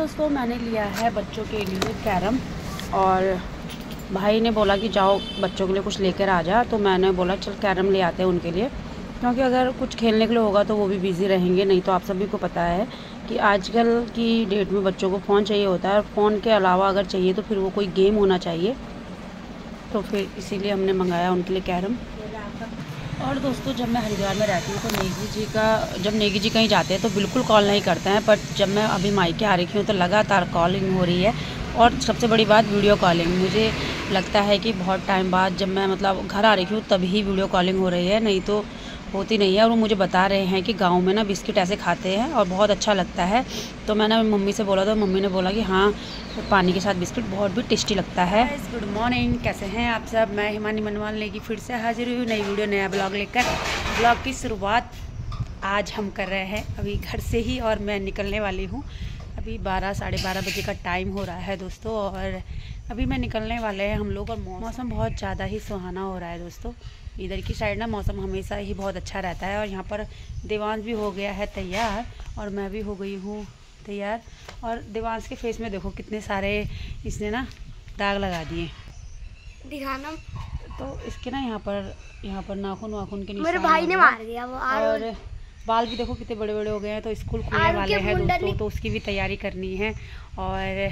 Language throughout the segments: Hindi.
दोस्तों मैंने लिया है बच्चों के लिए कैरम, और भाई ने बोला कि जाओ बच्चों के लिए कुछ लेकर आ जा, तो मैंने बोला चल कैरम ले आते हैं उनके लिए, क्योंकि अगर कुछ खेलने के लिए होगा तो वो भी बिज़ी रहेंगे। नहीं तो आप सभी को पता है कि आजकल की डेट में बच्चों को फ़ोन चाहिए होता है, और फ़ोन के अलावा अगर चाहिए तो फिर वो कोई गेम होना चाहिए, तो फिर इसीलिए हमने मंगाया उनके लिए कैरम। और दोस्तों जब मैं हरिद्वार में रहती हूँ तो जब नेगी जी कहीं जाते हैं तो बिल्कुल कॉल नहीं करते हैं, बट जब मैं अभी मायके आ रखी हूँ तो लगातार कॉलिंग हो रही है। और सबसे बड़ी बात वीडियो कॉलिंग, मुझे लगता है कि बहुत टाइम बाद जब मैं मतलब घर आ रखी हूँ तभी वीडियो कॉलिंग हो रही है, नहीं तो होती नहीं है। और वो मुझे बता रहे हैं कि गांव में ना बिस्किट ऐसे खाते हैं और बहुत अच्छा लगता है। तो मैंने मम्मी से बोला तो मम्मी ने बोला कि हाँ पानी के साथ बिस्किट बहुत भी टेस्टी लगता है। गुड मॉर्निंग, कैसे हैं आप सब? मैं हिमानी मनवाल लेगी फिर से हाजिर हुई नई वीडियो नया ब्लॉग लेकर। ब्लॉग की शुरुआत आज हम कर रहे हैं अभी घर से ही, और मैं निकलने वाली हूँ। अभी 12 साढ़े 12 बजे का टाइम हो रहा है दोस्तों, और अभी मैं निकलने वाले हैं हम लोग। और मौसम बहुत ज़्यादा ही सुहाना हो रहा है दोस्तों। इधर की साइड ना मौसम हमेशा ही बहुत अच्छा रहता है। और यहाँ पर देवांश भी हो गया है तैयार, और मैं भी हो गई हूँ तैयार। और देवांश के फेस में देखो कितने सारे इसने ना दाग लगा दिए, दिखाना। तो इसके ना यहाँ पर नाखून वाखून के मेरे भाई ने मार दिया वो। और बाल भी देखो कितने बड़े बड़े हो गए हैं। तो स्कूल खुलने वाले हैं दोस्तों, तो उसकी भी तैयारी करनी है। और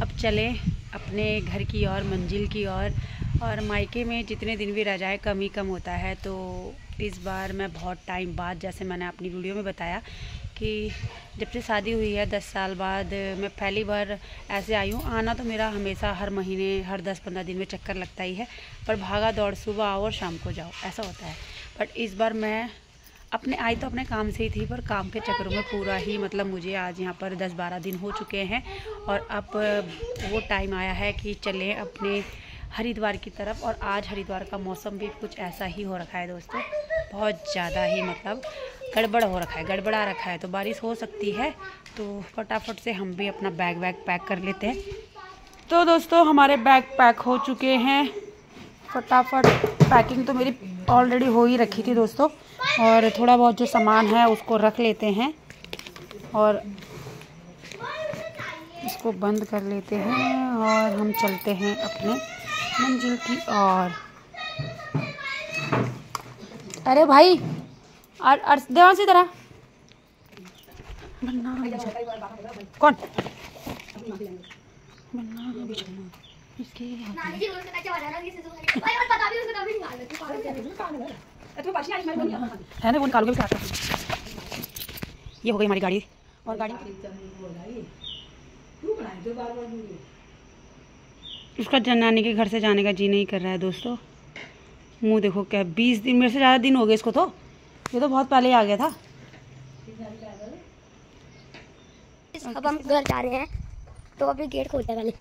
अब चले अपने घर की और मंजिल की और मायके में जितने दिन भी रह जाए कम ही कम होता है। तो इस बार मैं बहुत टाइम बाद, जैसे मैंने अपनी वीडियो में बताया कि जब से शादी हुई है 10 साल बाद मैं पहली बार ऐसे आई हूँ। आना तो मेरा हमेशा हर महीने हर 10-15 दिन में चक्कर लगता ही है, पर भागा दौड़ सुबह आओ और शाम को जाओ ऐसा होता है। बट इस बार मैं आई तो अपने काम से ही थी, पर काम के चक्करों में पूरा ही मतलब मुझे आज यहाँ पर 10-12 दिन हो चुके हैं। और अब वो टाइम आया है कि चलें अपने हरिद्वार की तरफ। और आज हरिद्वार का मौसम भी कुछ ऐसा ही हो रखा है दोस्तों, बहुत ज़्यादा ही मतलब गड़बड़ा रखा है, तो बारिश हो सकती है। तो फटाफट से हम भी अपना बैग पैक कर लेते हैं। तो दोस्तों हमारे बैग पैक हो चुके हैं फटाफट। पैकिंग तो मेरी ऑलरेडी हो ही रखी थी दोस्तों, और थोड़ा बहुत जो सामान है उसको रख लेते हैं और इसको बंद कर लेते हैं, और हम चलते हैं अपने मंजिल की ओर। अरे भाई देवांश इधर आ। कौन है ना वो निकालोगे भी। ये हो गई हमारी गाड़ी, और गाड़ी उसका जनानी के घर से जाने का जी नहीं कर रहा है दोस्तों। मुंह देखो क्या, 20 दिन मेरे से ज़्यादा दिन हो गए इसको, तो ये तो बहुत पहले ही आ गया था। अब हम घर जा रहे हैं, तो अभी गेट खोलते हैं पहले।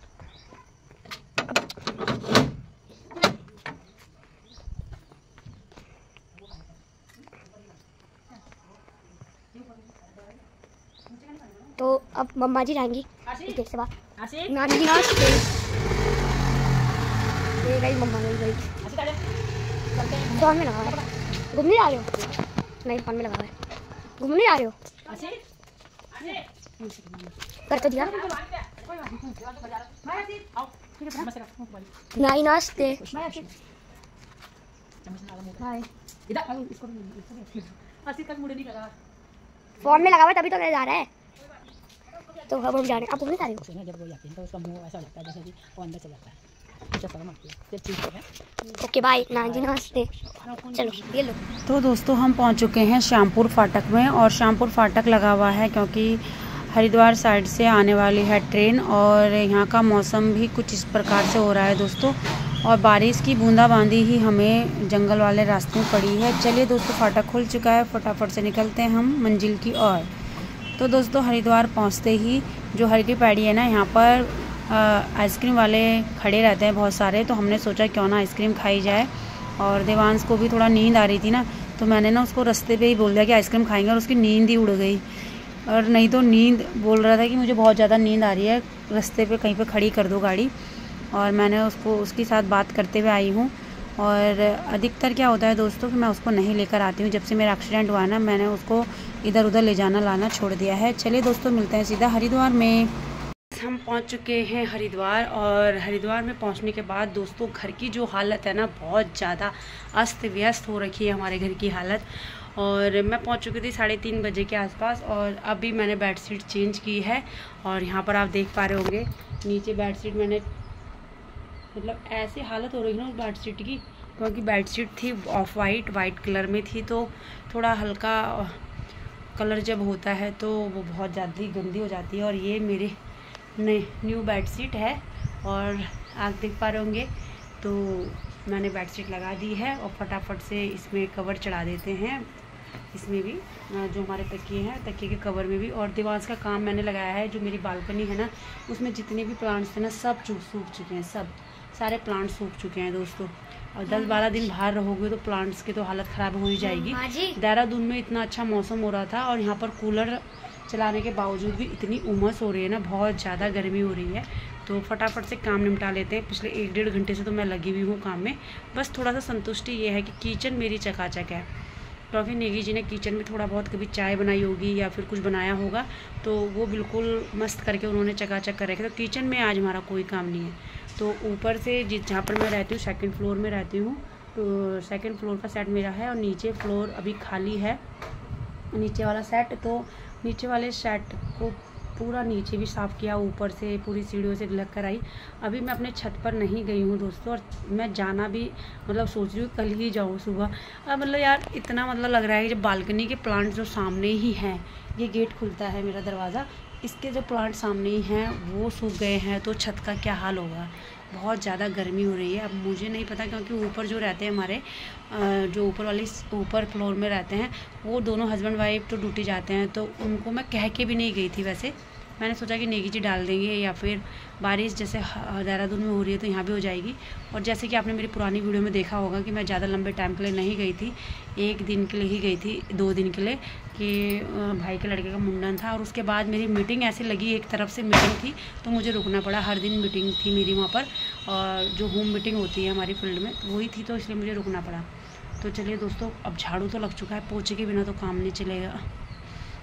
तो अब मम्मा जी जाएंगी इस गेट से बाहर। नानी जी गई, मम्मा गई। फोन में लगा हुआ है, घूमने जा रहे हो? नहीं, फोन में लगा हुआ है, घूमने जा रहे हो? कर तो दिया। नहीं नाश्ते फोन में लगा हुआ तभी तो जा रहा है। तो अब हम जा रहे हैं। आप घूमने जा रहे हो? जब वो जाती है तो उसका मुंह ऐसा लगता है जैसे कि वो अंदर चला जाता है। ओके बाय नानी नमस्ते, चलो ये लो। तो दोस्तों हम पहुंच चुके हैं श्यामपुर फाटक में, और श्यामपुर फाटक लगा हुआ है क्योंकि हरिद्वार साइड से आने वाली है ट्रेन। और यहाँ का मौसम भी कुछ इस प्रकार से हो रहा है दोस्तों, और बारिश की बूंदाबांदी ही हमें जंगल वाले रास्ते में पड़ी है। चलिए दोस्तों फाटक खुल चुका है, फटाफट से निकलते हैं हम मंजिल की ओर। तो दोस्तों हरिद्वार पहुँचते ही जो हरी पैड़ी है ना, यहाँ पर आइसक्रीम वाले खड़े रहते हैं बहुत सारे, तो हमने सोचा क्यों ना आइसक्रीम खाई जाए। और देवांश को भी थोड़ा नींद आ रही थी ना, तो मैंने ना उसको रास्ते पे ही बोल दिया कि आइसक्रीम खाएंगे, और उसकी नींद ही उड़ गई। और नहीं तो नींद बोल रहा था कि मुझे बहुत ज़्यादा नींद आ रही है, रास्ते पे कहीं पे खड़ी कर दो गाड़ी। और मैंने उसकी साथ बात करते हुए आई हूँ। और अधिकतर क्या होता है दोस्तों कि मैं उसको नहीं लेकर आती हूँ। जब से मेरा एक्सीडेंट हुआ ना, मैंने उसको इधर उधर ले जाना लाना छोड़ दिया है। चलिए दोस्तों, मिलते हैं सीधा हरिद्वार में। हम पहुंच चुके हैं हरिद्वार, और हरिद्वार में पहुंचने के बाद दोस्तों घर की जो हालत है ना, बहुत ज़्यादा अस्त व्यस्त हो रखी है हमारे घर की हालत। और मैं पहुंच चुकी थी 3:30 बजे के आसपास, और अभी मैंने बेडशीट चेंज की है। और यहाँ पर आप देख पा रहे होंगे नीचे बेडशीट मैंने, मतलब ऐसी हालत हो रही है ना उस बेडशीट की, क्योंकि बेडशीट थी ऑफ वाइट कलर में थी, तो थोड़ा हल्का कलर जब होता है तो वो बहुत ज़्यादा गंदी हो जाती है। और ये मेरे न्यू बेडशीट है, और आप देख पा रहे होंगे तो मैंने बेडशीट लगा दी है। और फटाफट से इसमें कवर चढ़ा देते हैं, इसमें भी जो हमारे तकिए हैं, तकिए के कवर में भी। और दीवार का काम मैंने लगाया है। जो मेरी बालकनी है ना, उसमें जितने भी प्लांट्स थे ना, सब सूख चुके हैं, सारे प्लांट्स सूख चुके हैं दोस्तों। और 10-12 दिन बाहर रहोगे तो प्लांट्स की तो हालत ख़राब हो ही जाएगी। देहरादून में इतना अच्छा मौसम हो रहा था, और यहाँ पर कूलर चलाने के बावजूद भी इतनी उमस हो रही है ना, बहुत ज़्यादा गर्मी हो रही है। तो फटाफट से काम निपटा लेते हैं। पिछले 1-1.5 घंटे से तो मैं लगी हुई हूँ काम में। बस थोड़ा सा संतुष्टि ये है कि किचन मेरी चकाचक है, क्योंकि नेगी जी ने किचन में थोड़ा बहुत कभी चाय बनाई होगी या फिर कुछ बनाया होगा, तो वो बिल्कुल मस्त करके उन्होंने चकाचक कर रखे। तो किचन में आज हमारा कोई काम नहीं है। तो ऊपर से जहाँ पर मैं रहती हूँ, 2nd फ्लोर में रहती हूँ, तो 2nd फ्लोर का सेट मेरा है, और नीचे फ्लोर अभी खाली है, नीचे वाला सेट। तो नीचे वाले सेट को पूरा नीचे भी साफ़ किया, ऊपर से पूरी सीढ़ियों से लग कर आई। अभी मैं अपने छत पर नहीं गई हूँ दोस्तों, और मैं जाना भी मतलब सोच रही हूँ कल ही जाऊँ सुबह। अब मतलब यार इतना मतलब लग रहा है कि जब बालकनी के प्लांट जो सामने ही हैं, ये गेट खुलता है मेरा दरवाज़ा, इसके जो प्लांट सामने ही हैं वो सूख गए हैं, तो छत का क्या हाल होगा। बहुत ज़्यादा गर्मी हो रही है। अब मुझे नहीं पता, क्योंकि ऊपर जो रहते हैं हमारे, जो ऊपर फ्लोर में रहते हैं, वो दोनों हस्बैंड वाइफ तो ड्यूटी जाते हैं, तो उनको मैं कह के भी नहीं गई थी। वैसे मैंने सोचा कि नेगी जी डाल देंगे, या फिर बारिश जैसे देहरादून में हो रही है तो यहाँ भी हो जाएगी। और जैसे कि आपने मेरी पुरानी वीडियो में देखा होगा कि मैं ज़्यादा लंबे टाइम के लिए नहीं गई थी, 1 दिन के लिए ही गई थी, 2 दिन के लिए, कि भाई के लड़के का मुंडन था। और उसके बाद मेरी मीटिंग ऐसे लगी, एक तरफ से मीटिंग थी तो मुझे रुकना पड़ा। हर दिन मीटिंग थी मेरी वहाँ पर, और जो होम मीटिंग होती है हमारी फील्ड में, वही थी, तो इसलिए मुझे रुकना पड़ा। तो चलिए दोस्तों, अब झाड़ू तो लग चुका है, पोछे के बिना तो काम नहीं चलेगा।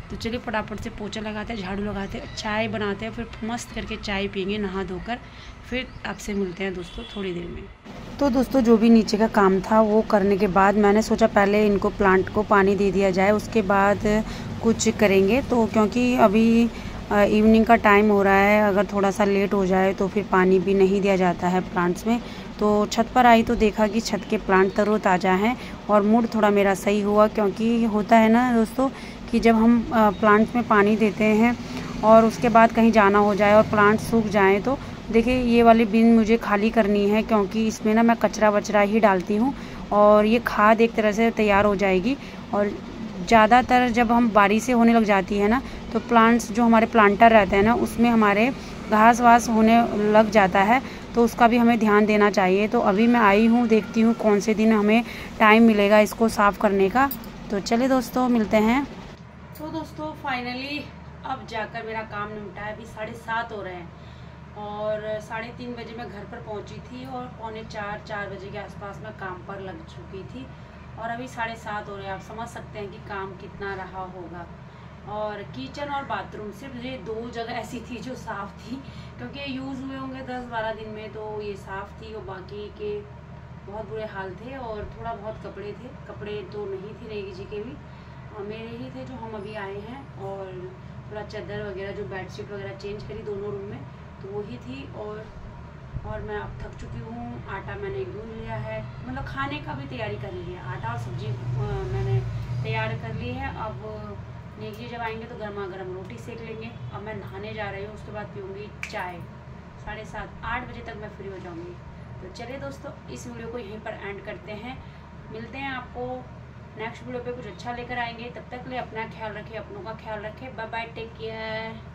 तो चलिए फटाफट से पोछा लगाते हैं, झाड़ू लगाते हैं, चाय बनाते हैं, फिर मस्त करके चाय पियेंगे नहा धोकर। फिर आपसे मिलते हैं दोस्तों थोड़ी देर में। तो दोस्तों, जो भी नीचे का काम था वो करने के बाद मैंने सोचा पहले इनको प्लांट को पानी दे दिया जाए, उसके बाद कुछ करेंगे। तो क्योंकि अभी इवनिंग का टाइम हो रहा है, अगर थोड़ा सा लेट हो जाए तो फिर पानी भी नहीं दिया जाता है प्लांट्स में। तो छत पर आई तो देखा कि छत के प्लांट तरोताज़ा हैं, और मूड थोड़ा मेरा सही हुआ। क्योंकि होता है ना दोस्तों कि जब हम प्लांट्स में पानी देते हैं और उसके बाद कहीं जाना हो जाए और प्लांट सूख जाएं, तो देखिए ये वाली बिन मुझे खाली करनी है, क्योंकि इसमें ना मैं कचरा वचरा ही डालती हूँ, और ये खाद एक तरह से तैयार हो जाएगी। और ज़्यादातर जब हम बारिश से होने लग जाती है ना, तो प्लांट्स जो हमारे प्लांटर रहते हैं ना, उसमें हमारे घास वास होने लग जाता है, तो उसका भी हमें ध्यान देना चाहिए। तो अभी मैं आई हूँ, देखती हूँ कौन से दिन हमें टाइम मिलेगा इसको साफ़ करने का। तो चलिए दोस्तों, मिलते हैं। तो दोस्तों फाइनली अब जाकर मेरा काम निपटा है। अभी 7:30 हो रहे हैं, और 3:30 बजे मैं घर पर पहुंची थी, और 3:45-4 बजे के आसपास मैं काम पर लग चुकी थी, और अभी 7:30 हो रहे हैं। आप समझ सकते हैं कि काम कितना रहा होगा। और किचन और बाथरूम सिर्फ ये 2 जगह ऐसी थी जो साफ़ थी, क्योंकि यूज़ हुए होंगे 10-12 दिन में, तो ये साफ़ थी, और बाकी के बहुत बुरे हाल थे। और थोड़ा बहुत कपड़े थे, कपड़े तो नहीं थे नेगी जी के भी, मेरे ही थे जो हम अभी आए हैं। और थोड़ा चादर वगैरह, जो बेडशीट वगैरह चेंज करी दोनों रूम में, तो वही थी। और मैं अब थक चुकी हूँ। आटा मैंने गूंद लिया है, मतलब खाने का भी तैयारी कर ली है, आटा और सब्जी मैंने तैयार कर ली है। अब नेगी जब आएंगे तो गर्मा गर्म रोटी सेक लेंगे। अब मैं नहाने जा रही हूँ, उसके बाद पीऊँगी चाय। 7:30-8 बजे तक मैं फ्री हो जाऊँगी। तो चलिए दोस्तों, इस वीडियो को यहीं पर एंड करते हैं। मिलते हैं आपको नेक्स्ट वीडियो पे, कुछ अच्छा लेकर आएंगे। तब तक के लिए अपना ख्याल रखें, अपनों का ख्याल रखें। Bye bye, take care.